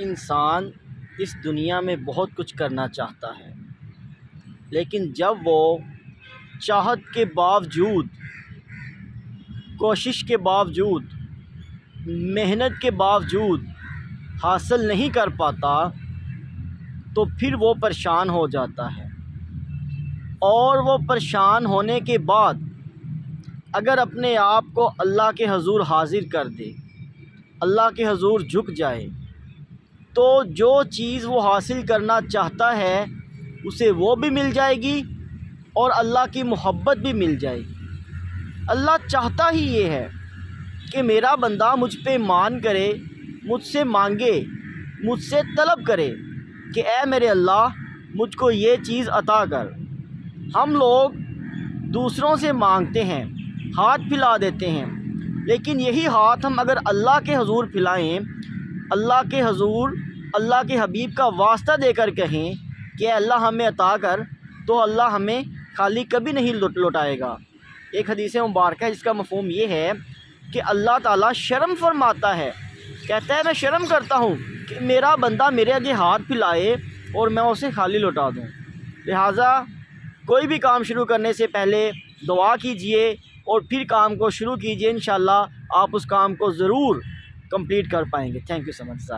انسان اس دنیا میں بہت کچھ کرنا چاہتا ہے، لیکن جب وہ چاہت کے باوجود، کوشش کے باوجود، محنت کے باوجود حاصل نہیں کر پاتا تو پھر وہ پریشان ہو جاتا ہے، اور وہ پریشان ہونے کے بعد اگر اپنے آپ کو اللہ کے حضور حاضر کر دے، اللہ کے حضور جھک جائے، تو جو چیز وہ حاصل کرنا چاہتا ہے اسے وہ بھی مل جائے گی اور اللہ کی محبت بھی مل جائے گی۔ اللہ چاہتا ہی یہ ہے کہ میرا بندہ مجھ پہ ایمان کرے، مجھ سے مانگے، مجھ سے طلب کرے کہ اے میرے اللہ مجھ کو یہ چیز عطا کر۔ ہم لوگ دوسروں سے مانگتے ہیں، ہاتھ پھیلا دیتے ہیں، لیکن یہی ہاتھ ہم اگر اللہ کے حضور پھیلائیں، اللہ کے حضور، اللہ کے حبیب کا واسطہ دے کر کہیں کہ اے اللہ ہمیں عطا کر، تو اللہ ہمیں خالی کبھی نہیں لوٹائے گا۔ ایک حدیث مبارکہ ہے جس کا مفہوم یہ ہے کہ اللہ تعالیٰ شرم فرماتا ہے، کہتا ہے میں شرم کرتا ہوں کہ میرا بندہ میرے آگے ہاتھ پھیلائے اور میں اسے خالی لوٹا دوں۔ لہٰذا کوئی بھی کام شروع کرنے سے پہلے دعا کیجئے اور پھر کام کو شروع کیجئے، انشاءاللہ آپ اس کام کو ضرور کمپلیٹ کر پائیں گے۔ Thank you so much.